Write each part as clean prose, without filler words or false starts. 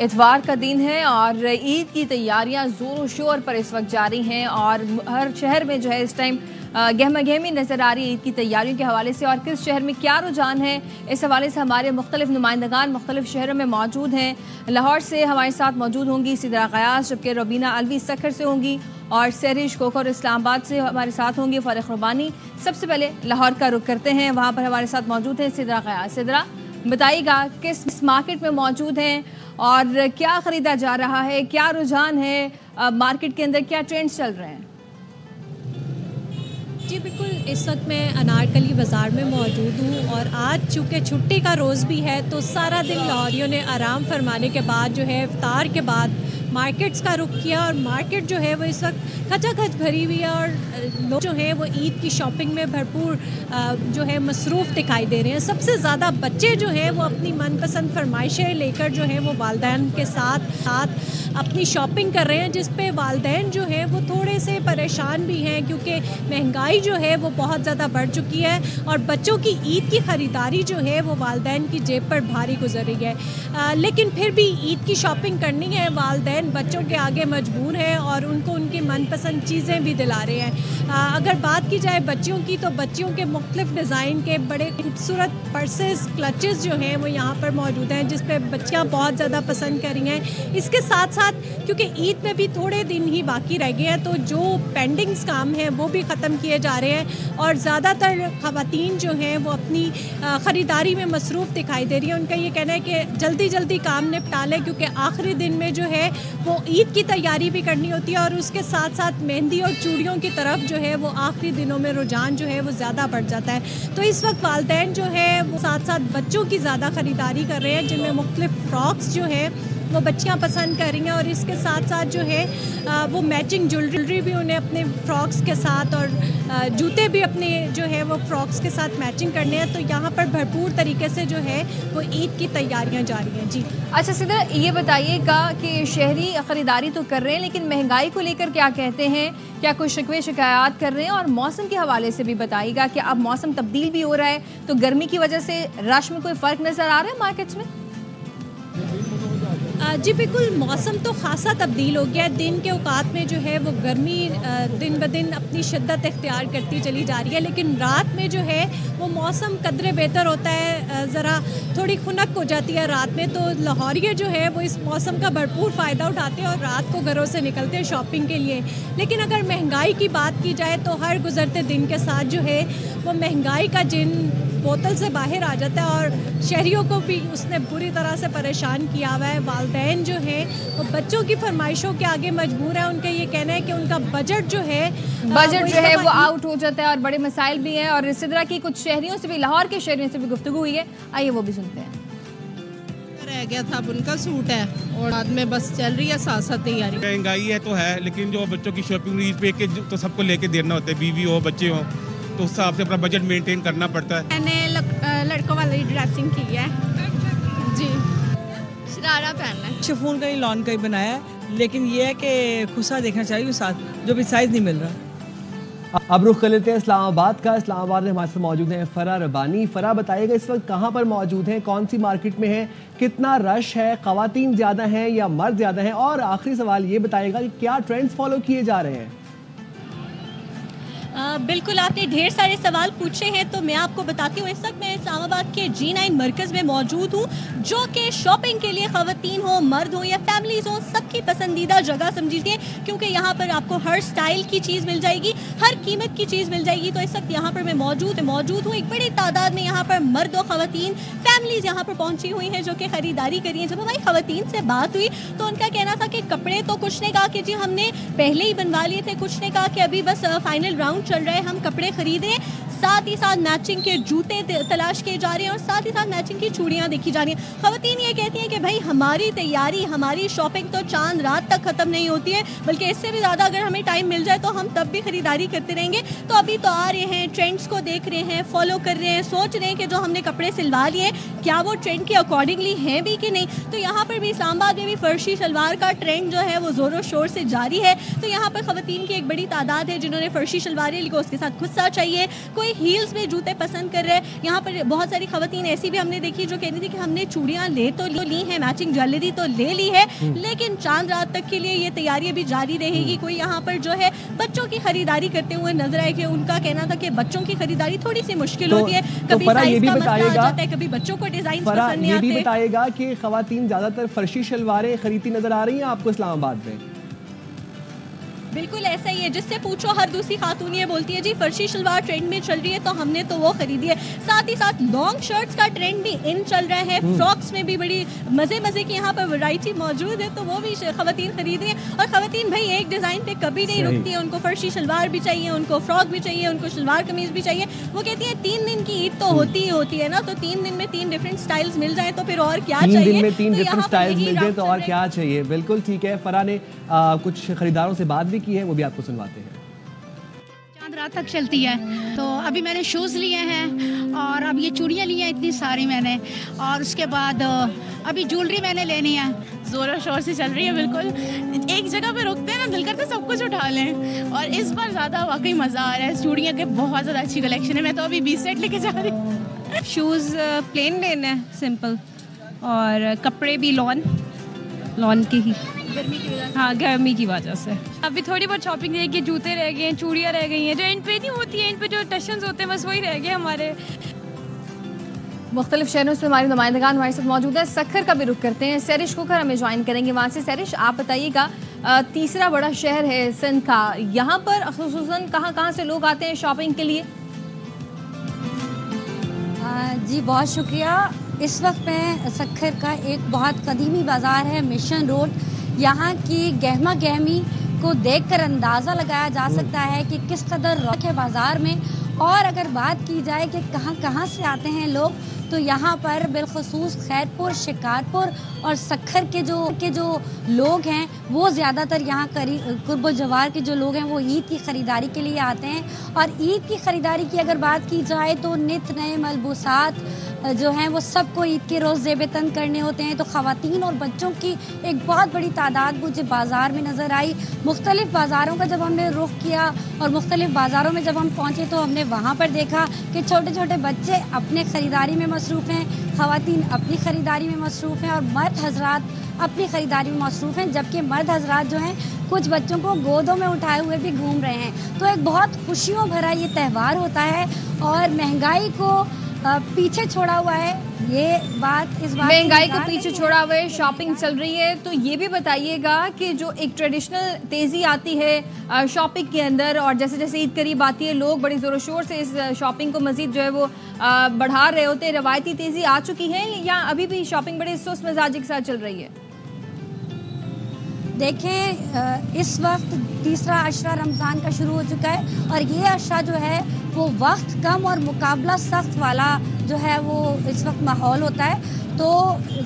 इतवार का दिन है और ईद की तैयारियां जोरों शोर पर इस वक्त जारी हैं और हर शहर में जो है इस टाइम गहमा गहमी नज़र आ रही है ईद की तैयारियों के हवाले से। और किस शहर में क्या रुझान है, इस हवाले से हमारे मुख्तलिफ नुमाइंदगान मुख्तलिफ शहरों में मौजूद हैं। लाहौर से हमारे साथ मौजूद होंगी सिदरा गयास, जबकि रुबीना अलवी सखर से होंगी, और सहरिश कोकर इस्लामाबाद से हमारे साथ होंगे फारिक रुबानी। सबसे पहले लाहौर का रुख करते हैं, वहाँ पर हमारे साथ मौजूद हैं सिदरा गयास। सिदरा, बताइएगा किस मार्केट में मौजूद हैं और क्या ख़रीदा जा रहा है, क्या रुझान है मार्केट के अंदर, क्या ट्रेंड्स चल रहे हैं? जी बिल्कुल, इस वक्त मैं अनारकली बाज़ार में मौजूद हूँ और आज चूँकि छुट्टी का रोज़ भी है तो सारा दिन लाहौरियों ने आराम फरमाने के बाद जो है इफ्तार के बाद मार्केट्स का रुख किया और मार्केट जो है वो इस वक्त खचाखच भरी हुई है और लोग जो है वो ईद की शॉपिंग में भरपूर जो है मसरूफ़ दिखाई दे रहे हैं। सबसे ज़्यादा बच्चे जो हैं वो अपनी मनपसंद फरमाइशें लेकर जो है वो वालिदैन के साथ अपनी शॉपिंग कर रहे हैं, जिस पे वालिदैन जो है वो थोड़े से परेशान भी हैं क्योंकि महंगाई जो है वो बहुत ज़्यादा बढ़ चुकी है और बच्चों की ईद की ख़रीदारी जो है वो वालिदैन की जेब पर भारी गुजर रही है। लेकिन फिर भी ईद की शॉपिंग करनी है, वालिदैन बच्चों के आगे मजबूर हैं और उनको उनकी मनपसंद चीज़ें भी दिला रहे हैं। अगर बात की जाए बच्चियों की तो बच्चियों के मुख्तलिफ डिज़ाइन के बड़े खूबसूरत पर्सेस, क्लचेस जो हैं वो यहाँ पर मौजूद हैं, जिस पे बच्चियाँ बहुत ज़्यादा पसंद कर रही हैं। इसके साथ साथ क्योंकि ईद में भी थोड़े दिन ही बाकी रह गए हैं तो जो पेंडिंग्स काम हैं वो भी ख़त्म किए जा रहे हैं और ज़्यादातर ख़वातीन जो हैं वो अपनी ख़रीदारी में मसरूफ़ दिखाई दे रही है। उनका ये कहना है कि जल्दी जल्दी काम निपटा लें क्योंकि आखिरी दिन में जो है वो ईद की तैयारी भी करनी होती है और उसके साथ साथ मेहंदी और चूड़ियों की तरफ जो है वो आखिरी दिनों में रुझान जो है वो ज़्यादा बढ़ जाता है। तो इस वक्त वालिदैन जो है वो साथ साथ बच्चों की ज़्यादा ख़रीदारी कर रहे हैं, जिनमें मुख्तलिफ फ्रॉक्स जो है वो बच्चियां पसंद कर रही हैं और इसके साथ साथ जो है वो मैचिंग ज्वेलरी भी उन्हें अपने फ्रॉक्स के साथ और जूते भी अपने जो है वो फ्रॉक्स के साथ मैचिंग करने हैं। तो यहाँ पर भरपूर तरीके से जो है वो ईद की तैयारियां जारी हैं। जी अच्छा सिदरा, ये बताइएगा कि शहरी ख़रीदारी तो कर रहे हैं लेकिन महंगाई को लेकर क्या कहते हैं, क्या कोई शिकवे शिकायत कर रहे हैं? और मौसम के हवाले से भी बताइएगा कि अब मौसम तब्दील भी हो रहा है तो गर्मी की वजह से रश में कोई फ़र्क नज़र आ रहा है मार्केट्स में? जी बिल्कुल, मौसम तो ख़ासा तब्दील हो गया है। दिन के औकात में जो है वो गर्मी दिन ब दिन अपनी शिद्दत इख्तियार करती चली जा रही है, लेकिन रात में जो है वो मौसम कदरे बेहतर होता है, ज़रा थोड़ी खुनक हो जाती है रात में। तो लाहौरिये जो है वो इस मौसम का भरपूर फ़ायदा उठाते हैं और रात को घरों से निकलते हैं शॉपिंग के लिए। लेकिन अगर महंगाई की बात की जाए तो हर गुज़रते दिन के साथ जो है वो महंगाई का जिन बोतल से बाहर आ जाता है और शहरियों को भी उसने बुरी तरह से परेशान किया हुआ है। वालिदैन जो है वो बच्चों की फरमाइशों के आगे मजबूर है। उनका ये कहना है कि उनका बजट जो है वो आउट हो जाता है और बड़े मसाइल भी हैं। और इसी तरह की कुछ शहरियों से भी, लाहौर के शहरियों से भी गुफ्तगू हुई है, आइए वो भी सुनते हैं। रह गया था, अब उनका सूट है और बाद में बस चल रही है साथ साथ तैयारी। महंगाई है तो है, लेकिन जो बच्चों की शॉपिंग ईद पे तो सबको लेके देना होता है, बीवी हो बच्चे हो तो उस हिसाब से अपना बजट मेंटेन करना पड़ता है। मैंने लड़कों वाली ड्रेसिंग की है जी, शरारा पहनना है। शिफॉन का ही लॉन का ही बनाया है, लेकिन ये है कि खुसा देखना चाहिए साथ, जो भी साइज नहीं मिल रहा। अब रुख कर लेते हैं इस्लामाबाद का। इस्लामाबाद में हमारे साथ मौजूद हैं फरा रबानी। फरा, बताइएगा इस वक्त कहाँ पर मौजूद हैं, कौन सी मार्केट में है, कितना रश है, ख़वातीन ज़्यादा हैं या मर्द ज़्यादा हैं, और आखिरी सवाल ये बताइएगा कि क्या ट्रेंड्स फॉलो किए जा रहे हैं? बिल्कुल, आपने ढेर सारे सवाल पूछे हैं तो मैं आपको बताती हूँ। इस वक्त मैं इस्लामाबाद के G9 मरकज़ में मौजूद हूँ, जो कि शॉपिंग के लिए ख़वातीन हो, मर्द हो या फैमिलीज हो, सबकी पसंदीदा जगह समझिए, क्योंकि यहाँ पर आपको हर स्टाइल की चीज़ मिल जाएगी, हर कीमत की चीज़ मिल जाएगी। तो इस वक्त यहाँ पर मैं मौजूद हूँ। एक बड़ी तादाद में यहाँ पर मर्द और ख़वातीन फैमिलीज यहाँ पर पहुँची हुई हैं जो कि ख़रीदारी करी है। जब हमारी ख़वातीन से बात हुई तो उनका कहना था कि कपड़े तो कुछ ने कहा कि जी हमने पहले ही बनवा लिए थे, कुछ ने कहा कि अभी बस फाइनल राउंड चल रहा है, हम कपड़े खरीद रहे हैं, साथ ही साथ मैचिंग के जूते तलाश किए जा रहे हैं और साथ ही साथ मैचिंग की चूड़ियां देखी जा रही हैं। ख़वातीन ये कहती हैं कि भाई हमारी तैयारी, हमारी शॉपिंग तो चांद रात तक ख़त्म नहीं होती है, बल्कि इससे भी ज़्यादा अगर हमें टाइम मिल जाए तो हम तब भी ख़रीदारी करते रहेंगे। तो अभी तो आ रहे हैं, ट्रेंड्स को देख रहे हैं, फॉलो कर रहे हैं, सोच रहे हैं कि जो हमने कपड़े सिलवा लिए क्या वो ट्रेंड के अकॉर्डिंगली हैं भी कि नहीं। तो यहाँ पर भी इस्लामाबाद में भी फ़र्शी शलवार का ट्रेंड जो है वो ज़ोरों शोर से जारी है। तो यहाँ पर ख़वातीन की एक बड़ी तादाद है जिन्होंने फ़र्शी शलवार शलवारें लिखो, उसके साथ खुस्सा चाहिए, कोई हील्स में जूते पसंद कर रहे हैं। यहाँ पर बहुत सारी खवातीन ऐसी भी हमने देखी जो कह रही थी कि हमने चूड़ियाँ ले तो ली हैं, मैचिंग ज्वेलरी तो ले ली है, लेकिन चांद रात तक के लिए ये तैयारी भी जारी रहेगी। कोई यहाँ पर जो है बच्चों की खरीदारी करते हुए नजर आए कि उनका कहना था कि बच्चों की खरीदारी थोड़ी सी मुश्किल होती है, कभी साइज का मसला आ जाता है, कभी बच्चों को डिजाइन पसंद नहीं आते। ये भी बताएगा कि खवातीन ज्यादातर फर्शी शलवारें खरीदती नजर आ रही हैं आपको इस्लामाबाद में? बिल्कुल ऐसा ही है, जिससे पूछो हर दूसरी खातून ये बोलती है जी फर्शी शलवार ट्रेंड में चल रही है तो हमने तो वो खरीदी है। साथ ही साथ लॉन्ग शर्ट्स का ट्रेंड भी इन चल रहा है, फ्रॉक्स में भी बड़ी मजे मजे की यहाँ पर वैरायटी मौजूद है, तो वो भी खवातीन खरीद रही है। और खवातीन भाई एक डिजाइन पे कभी नहीं रुकती है, उनको फर्शी शलवार भी चाहिए, उनको फ्रॉक भी चाहिए, उनको शलवार कमीज भी चाहिए। वो कहती है 3 दिन की ईद तो होती ही होती है ना, तो 3 दिन में 3 डिफरेंट स्टाइल्स मिल जाए तो फिर और क्या चाहिए। 3 दिन में 3 डिफरेंट स्टाइल्स मिल जाए तो और क्या चाहिए। बिल्कुल ठीक है। फरा ने कुछ खरीदारों से बात भी की है, वो भी आपको सुनवाते हैं। चांद रात तक चलती है, तो अभी मैंने शूज़ लिए हैं और अब ये चूड़ियाँ ली हैं इतनी सारी मैंने, और उसके बाद अभी ज्वेलरी मैंने लेनी है। जोरों शोर से चल रही है, बिल्कुल एक जगह पे रुकते हैं ना, दिल करता है सब कुछ उठा लें, और इस बार ज़्यादा वाकई मज़ा आ रहा है। चूड़ियाँ के बहुत ज़्यादा अच्छी कलेक्शन है, मैं तो अभी 20 सेट लेके जा रही हूँ। शूज़ प्लेन लेना है, सिंपल, और कपड़े भी लॉन के ही, गर्मी की वजह से। हाँ गर्मी की वजह से। अभी थोड़ी बहुत शॉपिंग रह गई, जूते रह गए हैं, चूड़ियाँ रह गई हैं, जो एंड पे नहीं होती है, एंड पे जो टशन्स होते हैं बस वही रह गए हमारे। मुख्तलिफ शहरों से हमारे नुमाइंदगान हमारे साथ मौजूद है। सक्खर का भी रुख करते हैं, सैरिश खोखर हमें ज्वाइन करेंगे वहाँ से। सैरिश, आप बताइएगा, तीसरा बड़ा शहर है सिंध का, यहाँ पर खुसूसन कहाँ से लोग आते हैं शॉपिंग के लिए? जी बहुत शुक्रिया। इस वक्त मैं सक्खर का एक बहुत कदीमी बाज़ार है मिशन रोड, यहाँ की गहमा गहमी को देखकर अंदाज़ा लगाया जा सकता है कि किस कदर रौनक है बाज़ार में। और अगर बात की जाए कि कहाँ से आते हैं लोग, तो यहाँ पर बिलखसूस खैरपुर, शिकारपुर और सक्खर के जो लोग हैं वो ज़्यादातर यहाँ कुर्ब जवार के जो लोग हैं वो ईद की ख़रीदारी के लिए आते हैं। और ईद की ख़रीदारी की अगर बात की जाए तो नित नए मलबूसात जो हैं वो सबको ईद के रोज़ ज़ेब-ए-तन करने होते हैं, तो ख़वातीन और बच्चों की एक बहुत बड़ी तादाद मुझे बाज़ार में नज़र आई। मुख्तलिफ़ बाज़ारों का जब हमने रुख किया और मुख्तलिफ़ बाज़ारों में जब हम पहुँचे तो हमने वहाँ पर देखा कि छोटे छोटे बच्चे अपने ख़रीदारी में मसरूफ़ हैं, ख़वातीन अपनी ख़रीदारी में मसरूफ़ हैं और मर्द हज़रात अपनी ख़रीदारी में मसरूफ़ हैं, जबकि मर्द हज़रात जो हैं कुछ बच्चों को गोदों में उठाए हुए भी घूम रहे हैं। तो एक बहुत खुशियों भरा ये त्यौहार होता है और महंगाई को पीछे छोड़ा हुआ है। ये बात इस बात महंगाई को पीछे छोड़ा हुआ है, शॉपिंग चल रही है। तो ये भी बताइएगा कि जो एक ट्रेडिशनल तेज़ी आती है शॉपिंग के अंदर, और जैसे जैसे ईद करीब आती है लोग बड़ी ज़ोरों शोर से इस शॉपिंग को मज़ीद जो है वो बढ़ा रहे होते हैं, रवायती तेज़ी आ चुकी है या अभी भी शॉपिंग बड़े सुस्त मिजाजी के साथ चल रही है? देखें, इस वक्त तीसरा अशरा रमज़ान का शुरू हो चुका है और ये अशरा जो है वो वक्त कम और मुकाबला सख्त वाला जो है वो इस वक्त माहौल होता है, तो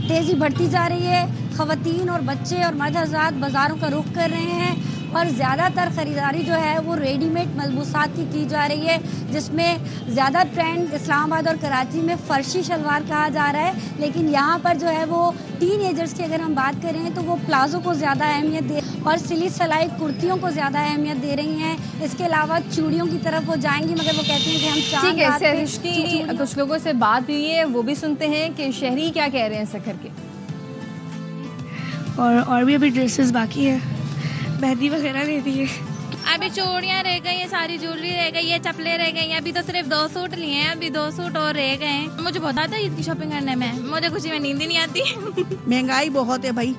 तेज़ी बढ़ती जा रही है। ख़वातीन और बच्चे और मर्द हज़रात बाज़ारों का रुख कर रहे हैं और ज़्यादातर ख़रीदारी जो है वो रेडीमेड मलबूसात की जा रही है, जिसमें ज़्यादा ट्रेंड इस्लामाबाद और कराची में फ़र्शी शलवार कहा जा रहा है, लेकिन यहाँ पर जो है वो टीनएजर्स की अगर हम बात करें तो वो प्लाजो को ज़्यादा अहमियत दे और सिली सलाई कुर्तियों को ज़्यादा अहमियत दे रही हैं। इसके अलावा चूड़ियों की तरफ वो जाएंगी, मगर वो कहती हैं कि हम ठीक है। सैरिश, कुछ लोगों से बात हुई है, वो भी सुनते हैं कि शहरी क्या कह रहे हैं सक्खर के। और भी अभी ड्रेसेस बाकी है, मेहंदी वगैरह ले दी है। अभी चूड़ियाँ रह गई हैं, सारी ज्वेलरी रह गई है, चप्पलें रह गई हैं, अभी तो सिर्फ 2 सूट लिए हैं, अभी 2 सूट और रह गए हैं। मुझे बहुत आता है इसकी शॉपिंग करने में, मुझे खुशी में नींद ही नहीं आती। महंगाई बहुत है भाई,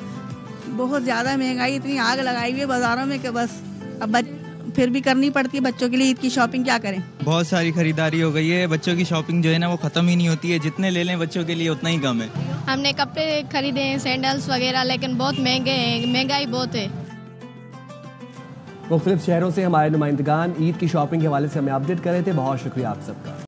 बहुत ज़्यादा महंगाई, इतनी आग लगाई हुई है बाज़ारों में कि बस अब फिर भी करनी पड़ती है बच्चों के लिए ईद की शॉपिंग, क्या करें। बहुत सारी खरीदारी हो गई है, बच्चों की शॉपिंग जो है ना वो ख़त्म ही नहीं होती है, जितने ले लें बच्चों के लिए उतना ही कम है। हमने कपड़े खरीदे हैं, सैंडल्स वगैरह, लेकिन बहुत महंगे हैं, महंगाई बहुत है। मुख्तलिफ शहरों से हमारे नुमाइंदगान ईद की शॉपिंग के हवाले से हमें अपडेट कर रहे थे। बहुत शुक्रिया आप सबका।